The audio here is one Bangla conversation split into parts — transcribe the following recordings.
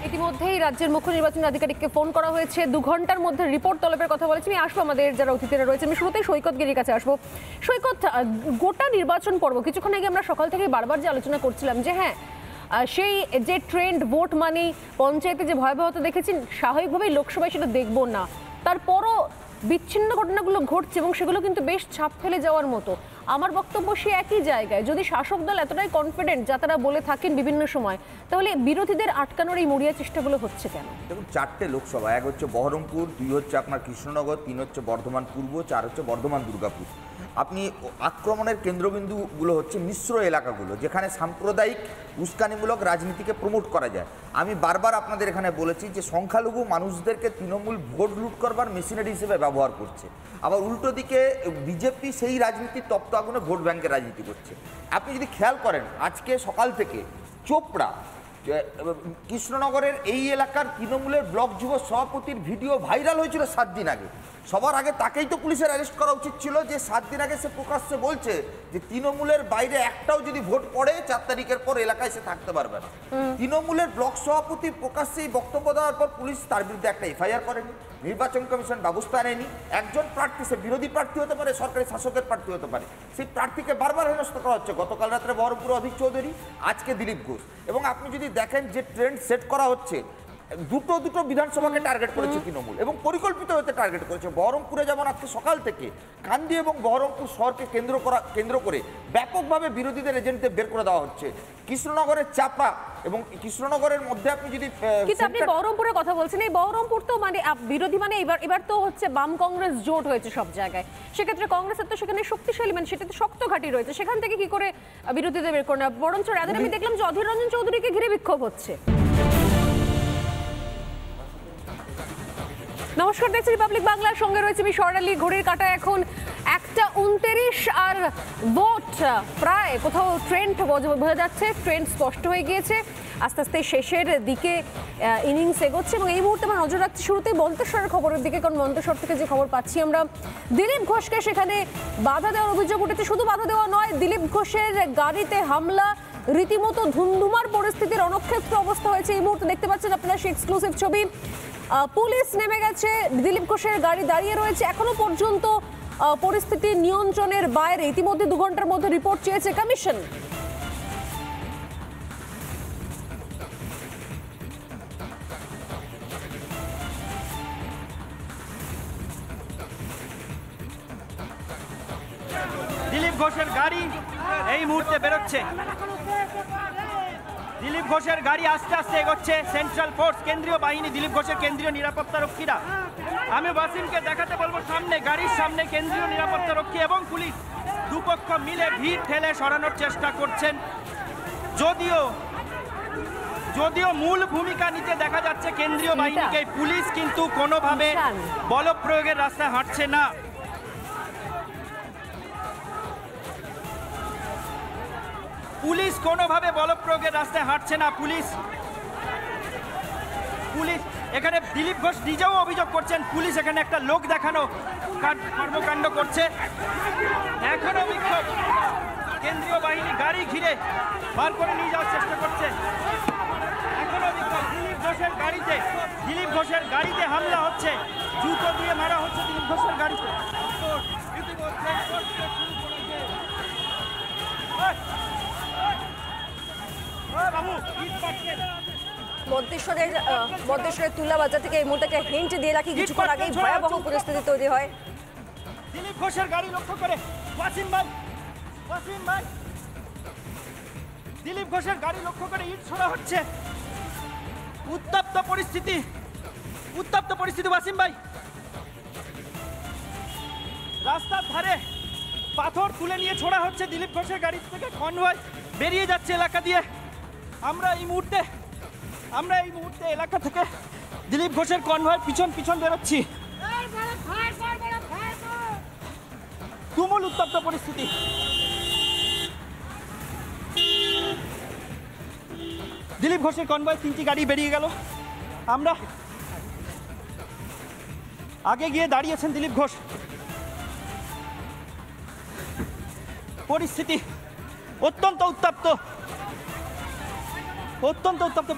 ইতিমধ্যেই রাজ্যের মুখ্য নির্বাচন আধিকারিককে ফোন করা হয়েছে, 2 ঘন্টার মধ্যে রিপোর্ট তলবের কথা বলেছি। আমি আসবো আমাদের যারা অতিথিরা রয়েছে, আমি শুরুতেই সৈকত গিরির কাছে আসবো। সৈকত, গোটা নির্বাচন পর্ব কিছুক্ষণ আগে আমরা সকাল থেকে বারবার যে আলোচনা করছিলাম যে হ্যাঁ সেই যে ট্রেন্ড ভোট মানে পঞ্চায়েতে যে ভয়াবহতা দেখেছি, স্বাভাবিকভাবেই লোকসভায় সেটা দেখবো না, তারপরও বিচ্ছিন্ন ঘটনাগুলো ঘটছে এবং সেগুলো কিন্তু বেশ ছাপ ফেলে যাওয়ার মতো। আমার বক্তব্য সে একই জায়গায়, যদি শাসক দল এতটাই কনফিডেন্ট যা তারা বলে থাকেন বিভিন্ন সময়, তাহলে বিরোধীদের আটকানোর এই মরিয়া চেষ্টাগুলো হচ্ছে কেন? দেখুন, 4টে লোকসভা, 1 হচ্ছে বহরমপুর, 2 হচ্ছে আপনার কৃষ্ণনগর, 3 হচ্ছে বর্ধমান পূর্ব, 4 হচ্ছে বর্ধমান দুর্গাপুর। আপনি আক্রমণের কেন্দ্রবিন্দুগুলো হচ্ছে মিশ্র এলাকাগুলো, যেখানে সাম্প্রদায়িক উস্কানিমূলক রাজনীতিকে প্রমোট করা যায়। আমি বারবার আপনাদের এখানে বলেছি যে সংখ্যালঘু মানুষদেরকে তৃণমূল ভোট লুট করবার মেশিনারি হিসেবে ব্যবহার করছে, আবার উল্টো দিকে বিজেপি সেই রাজনীতির তপ্ত আগুনে ভোট ব্যাংকের রাজনীতি করছে। আপনি যদি খেয়াল করেন, আজকে সকাল থেকে চোপড়া কৃষ্ণনগরের এই এলাকার তৃণমূলের ব্লক যুব সভাপতির ভিডিও ভাইরাল হয়েছিল 7 দিন আগে। সবার আগে তাকেই তো পুলিশের অ্যারেস্ট করা উচিত ছিল, যে 7 দিন আগে সে প্রকাশ্যে বলছে যে তৃণমূলের বাইরে একটাও যদি ভোট পড়ে 4 তারিখের পর এলাকায় সে থাকতে পারবে না। তৃণমূলের ব্লক সভাপতি প্রকাশ্যে এই বক্তব্য দেওয়ার পর পুলিশ তার বিরুদ্ধে একটা এফআইআর করেনি, নির্বাচন কমিশন ব্যবস্থা নেয়নি। একজন প্রার্থী, সে বিরোধী প্রার্থী হতে পারে, সরকারি শাসকের প্রার্থী হতে পারে, সেই প্রার্থীকে বারবার হেনস্থ করা হচ্ছে। গতকাল রাত্রে বহরমপুর অধীর চৌধুরী, আজকে দিলীপ ঘোষ। এবং আপনি যদি দেখেন যে ট্রেন্ড সেট করা হচ্ছে, দুটো বিধানসভাকে টার্গেট করেছে তৃণমূল এবং পরিকল্পিত হতে টার্গেট করেছে। বহরমপুরে যেমন আজকে সকাল থেকে কান্দি এবং বহরমপুর শহরকে কেন্দ্র করে ব্যাপকভাবে বিরোধীদের এজেন্টদের বের করে দেওয়া হচ্ছে। কৃষ্ণনগরের চাপা এবং কৃষ্ণনগরের মধ্যে আপনি যদি কিন্তু আপনি বহরমপুরের কথা বলছেন, এই বহরমপুর তো মানে বিরোধী মানে এবার তো হচ্ছে বাম কংগ্রেস জোট হয়েছে সব জায়গায়, সেক্ষেত্রে কংগ্রেসের তো সেখানে শক্তিশালী মানে সেটাতে শক্ত ঘাঁটি রয়েছে, সেখান থেকে কি করে বিরোধীদের বের করে না? বরঞ্চ রাদের আমি দেখলাম যে অধীর রঞ্জন চৌধুরীকে ঘিরে বিক্ষোভ হচ্ছে। নমস্কার, দেখছি রিপাবলিক বাংলার সঙ্গে রয়েছে আমি স্বর্ণালী। ঘড়ির কাঁটা এখন 1:29 আর ভোট প্রায় কোথাও ট্রেন্ড বোঝা যাচ্ছে, ট্রেন্ড স্পষ্ট হয়ে গিয়েছে, আস্তে আস্তে শেষের দিকে ইনিংস এগোচ্ছে। এবং এই মুহূর্তে আমরা নজর রাখছি শুরুতেই মন্তেশ্বরের খবরের দিকে, কারণ মন্তেশ্বর থেকে যে খবর পাচ্ছি আমরা, দিলীপ ঘোষকে সেখানে বাধা দেওয়ার অভিযোগ উঠেছে। শুধু বাধা দেওয়া নয়, দিলীপ ঘোষের গাড়িতে হামলা, রীতিমতো ধুমধুমার পরিস্থিতির রণক্ষেত্র অবস্থা হয়েছে। এই মুহূর্তে দেখতে পাচ্ছেন আপনারা সেই এক্সক্লুসিভ ছবি। পুলিশ নেমে গেছে, দিলীপ ঘোষের গাড়ি দাঁড়িয়ে রয়েছে, এখনো পর্যন্ত পরিস্থিতি নিয়ন্ত্রণের বাইরে। ইতিমধ্যে 2 ঘন্টার মধ্যে রিপোর্ট চেয়েছে কমিশন। দিলীপ ঘোষের গাড়ি এই মুহূর্তে বেরোচ্ছে, দিলীপ ঘোষের গাড়ি আস্তে আস্তে এগোচ্ছে। সেন্ট্রাল ফোর্স, কেন্দ্রীয় বাহিনী, দিলীপ ঘোষের কেন্দ্রীয় নিরাপত্তা রক্ষীরা। আমি ওয়াসিমকে দেখাতে বলবো, সামনে গাড়ির সামনে কেন্দ্রীয় নিরাপত্তা রক্ষী এবং পুলিশ দুপক্ষ মিলে ভিড় ঠেলে সরানোর চেষ্টা করছেন। যদিও মূল ভূমিকা নিতে দেখা যাচ্ছে কেন্দ্রীয় বাহিনীকে, পুলিশ কিন্তু কোনোভাবে বলপ্রয়োগের রাস্তায় হাঁটছে না। পুলিশ কোনোভাবে বলপ্রয়োগের রাস্তায় হাঁটছে না। পুলিশ এখানে দিলীপ ঘোষ নিজেও অভিযোগ করছেন, পুলিশ এখানে একটা লোক দেখানো কর্মকাণ্ড করছে। এখনো বিক্ষোভ, কেন্দ্রীয় বাহিনী গাড়ি ঘিরে বার করে নিয়ে যাওয়ার চেষ্টা করছে। এখনো বিক্ষোভ, দিলীপ ঘোষের গাড়িতে হামলা হচ্ছে, জুতো দিয়ে মারা হচ্ছে দিলীপ ঘোষের গাড়িতে। মন্তেশ্বরের তুলাবাজার থেকে এই মুহূর্তে হিন্ট দিয়ে রাখি, কিছুক্ষণ আগেই ভয়াবহ পরিস্থিতি তৈরি হয়। দিলীপ ঘোষের গাড়ি লক্ষ্য করে ওয়াসিম ভাই, দিলীপ ঘোষের গাড়ি লক্ষ্য করে ইট ছোড়া হচ্ছে। উত্তপ্ত পরিস্থিতি ওয়াসিম ভাই। রাস্তার ধারে পাথর তুলে নিয়ে ছোড়া হচ্ছে দিলীপ ঘোষের গাড়ি থেকে, কনভয় বেরিয়ে যাচ্ছে এলাকা দিয়ে। আমরা এই মুহূর্তে এলাকা থেকে দিলীপ ঘোষের কনভয় পিছন বেরোচ্ছি। তুমুল উত্তপ্ত পরিস্থিতি। দিলীপ ঘোষের কনভয় 3টি গাড়ি বেরিয়ে গেল। আমরা আগে গিয়ে দাঁড়িয়েছেন দিলীপ ঘোষ। পরিস্থিতি অত্যন্ত উত্তপ্ত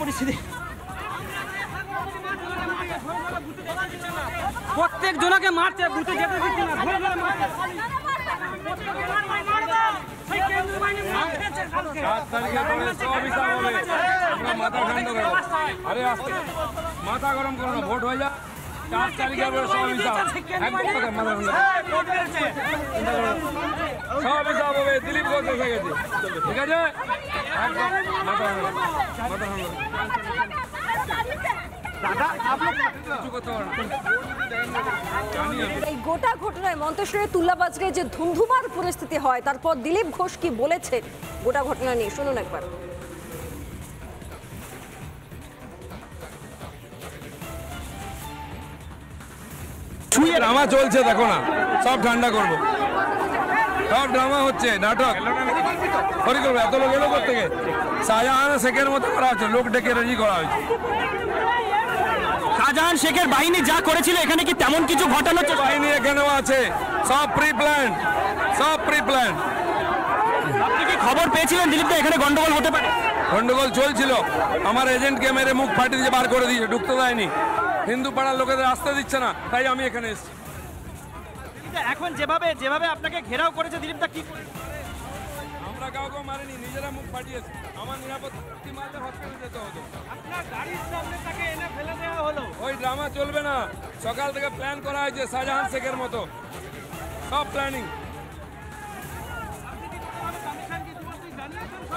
পরিস্থিতি। প্রত্যেক জনকে মারছে, বুথে যেতে দিচ্ছে না, ধরে ধরে মারছে। 7 তারিখের পরে সব হিসাব হবে। আমরা মাথা ঠান্ডা করো, আরে আস্তে মাথা গরম করো না, ভোট হয়ে যা। 4 তারিখের পরে সব হিসাব একদম মাথা ঠান্ডা সব হিসাব হবে। দিলীপ ঘোষ এসে গেছে, ঠিক আছে? একদম মাথা ঠান্ডা, মাথা ঠান্ডা। কিছু করতে পারো না, জানি আমি। এই গোটা ঘটনায় মন্তেশ্বরের তুল্লাবাজরে যে ধুন্ধুমার পরিস্থিতি হয়, তারপর দিলীপ ঘোষ কি বলেছেন গোটা ঘটনা নিয়ে শুনুন একবার। ড্রামা চলছে, দেখো না, সব ঠান্ডা করবো। সব ড্রামা হচ্ছে, নাটক করি করবো। এত লোক এলো থেকে শাহজাহান শেখের মতো করা হচ্ছে, লোক ডেকে রেডি করা হয়েছে। শাহজাহান শেখের বাহিনী যা করেছিল এখানে কি তেমন কিছু ঘটানো? বাহিনী এখানেও আছে, সব প্রি প্ল্যান, সব প্রি প্ল্যান। আপনি কি খবর পেয়েছিলেন দিলীপ এখানে গন্ডগোল হতে পারে? গন্ডগোল চলছিল, আমার এজেন্টকে মেরে মুখ ফাটিয়ে দিয়ে বার করে দিয়েছে, ঢুকতে দেয়নি। হিন্দু পাড়ার লোকেদের আসতে দিচ্ছে না, তাই আমি এখানে এসেছি। এখন যেভাবে যেভাবে আপনাকে ঘেরাও করেছে দিলীপদা, কি করে? আমরা কাউকে মারিনি, নিজেরা মুখ ফাটিয়েছি। আমার নিরাপত্তা মারলে হসপিটালে যেতে হতো। আপনার গাড়ির সামনে তাকে এনে ফেলে দেওয়া হলো। ওই ড্রামা চলবে না, সকাল থেকে প্ল্যান করা হয়েছে শাহজাহান শেখের মতো, সব প্ল্যানিং।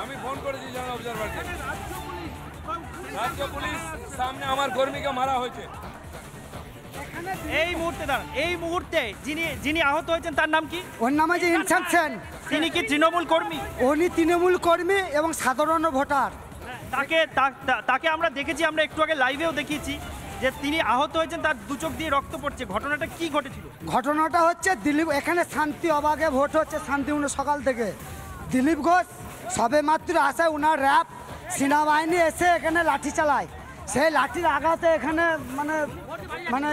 আমি ফোন করেছি জেনারেল অবজারভারকে, রাজ্য পুলিশ সামনে আমার কর্মীকে মারা হয়েছে। এই মুহূর্তে দাঁড়ান, এই মুহূর্তে যিনি আহত হয়েছেন তার নাম কি? ওর নাম হচ্ছে ইনসান সেন। তিনি কি তৃণমূল কর্মী? উনি তৃণমূল কর্মী এবং সাধারণ ভোটার। তাকে আমরা দেখেছি, আমরা একটু আগে লাইভেও দেখিয়েছি যে তিনি আহত হয়েছেন, তার দু চোখ দিয়ে রক্ত পড়ছে। ঘটনাটা কি ঘটেছিল? ঘটনাটা হচ্ছে দিলীপ, এখানে শান্তি অবাধে ভোট হচ্ছে, শান্তিপূর্ণ সকাল থেকে। দিলীপ ঘোষ সবে মাত্র আসে, ওনার র্যাব সেনাবাহিনী এসে এখানে লাঠি চালায়। সেই লাঠির আঘাতে এখানে মানে মানে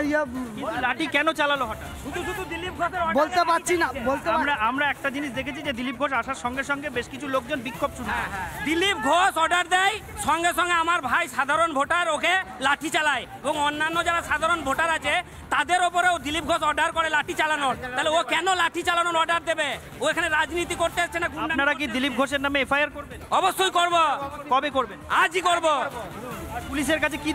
কিন্তু লাঠি কেন চালালো হঠাৎ? শুধু দিলীপ ঘোষের বলতে পারছি না, আমরা একটা জিনিস দেখেছি যে দিলীপ ঘোষ আসার সঙ্গে সঙ্গে বেশ কিছু লোকজন বিক্ষোভ শুরু করে। দিলীপ ঘোষ অর্ডার দেয়, সঙ্গে সঙ্গে আমার ভাই সাধারণ ভোটার ওকে লাঠি চালায়, এবং অন্যান্য যারা সাধারণ ভোটার আছে তাদের ওপরেও দিলীপ ঘোষ অর্ডার করে লাঠি চালানোর। তাহলে ও কেন লাঠি চালানোর অর্ডার দেবে? ও এখানে রাজনীতি করতে এসছে না। আপনারা কি দিলীপ ঘোষের নামে এফআইআর করবেন? অবশ্যই করব। কবে করবেন? আজই করব। আর পুলিশের কাছে কি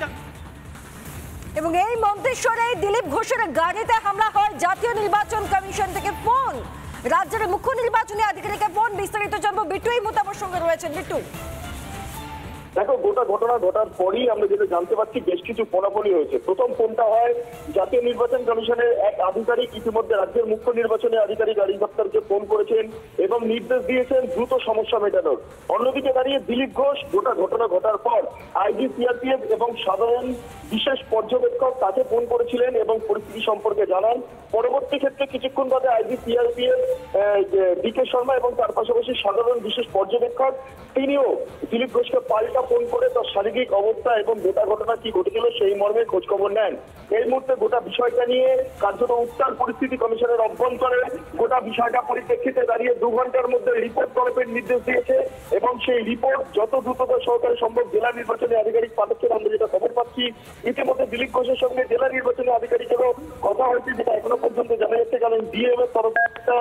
এবং এই মন্তেশ্বরে দিলীপ ঘোষের গাড়িতে হামলা হয়, জাতীয় নির্বাচন কমিশন থেকে ফোন, রাজ্যের মুখ্য নির্বাচনী আধিকারিকের ফোন। বিস্তারিত জানবো বিট্টু এই মুহূর্তে আমার সঙ্গে রয়েছেন। বিট্টু, দেখো, গোটা ঘটনা ঘটার পরই আমরা যেটা জানতে পারছি বেশ কিছু ফোনাফোনি হয়েছে। প্রথম ফোনটা হয় জাতীয় নির্বাচন কমিশনের এক আধিকারিক, ইতিমধ্যে রাজ্যের মুখ্য নির্বাচনী আধিকারিক আরিফ আক্তারকে ফোন করেছেন এবং নির্দেশ দিয়েছেন দ্রুত সমস্যা মেটানোর। অন্যদিকে দাঁড়িয়ে দিলীপ ঘোষ গোটা ঘটনা ঘটার পর আইজি সিআরপিএফ এবং সাধারণ বিশেষ পর্যবেক্ষক তাকে ফোন করেছিলেন এবং পরিস্থিতি সম্পর্কে জানান। পরবর্তী ক্ষেত্রে কিছুক্ষণ বাদে আইজি সিআরপিএফ ডিকে শর্মা এবং তার পাশাপাশি সাধারণ বিশেষ পর্যবেক্ষক তিনিও দিলীপ ঘোষকে পাল্টা ফোন করে তার শারীরিক অবস্থা এবং গোটা ঘটনা কি ঘটেছিল সেই মর্মে খোঁজখবর নেন। এই মুহূর্তে গোটা বিষয়টা নিয়ে কার্যত উত্তাল পরিস্থিতি কমিশনের অভ্যন্তরে। গোটা বিষয়টা পরিপ্রেক্ষিতে দাঁড়িয়ে 2 ঘন্টার মধ্যে রিপোর্ট তলবের নির্দেশ দিয়েছে এবং সেই রিপোর্ট যত দ্রুততর সহকারে সম্ভব জেলা নির্বাচনী আধিকারিক পাঠাচ্ছেন। আমরা যেটা খবর পাচ্ছি, ইতিমধ্যে দিলীপ ঘোষের সঙ্গে জেলা নির্বাচনী আধিকারিকেরও কথা হয়েছে, যেটা এখনো পর্যন্ত জানা যাচ্ছে। কারণ ডিএম এর তরফে একটা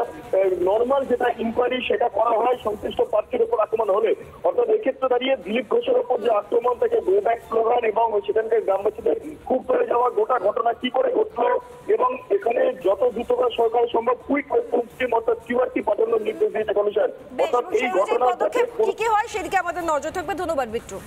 নর্মাল যেটা ইনকোয়ারি সেটা করা হয় সংশ্লিষ্ট প্রার্থীর উপর আক্রমণ হলে। অর্থাৎ এক্ষেত্রে দাঁড়িয়ে দিলীপ ঘোষের উপর যে আক্রমণ থেকে গো ব্যাক স্লোগান এবং সেখানকার গ্রামবাসীদের খুব করে যাওয়া গোটা ঘটনা কি করে ঘটলো এবং এখানে যত দ্রুততর সরকার সম্ভব কুইক রেসপন্স টিম অর্থাৎ কিউআরটি পাঠানোর নির্দেশ দিয়েছে কমিশন। অর্থাৎ এই ঘটনার কি হয় সেদিকে আমাদের নজর থাকবে। ধন্যবাদ বিট্টু।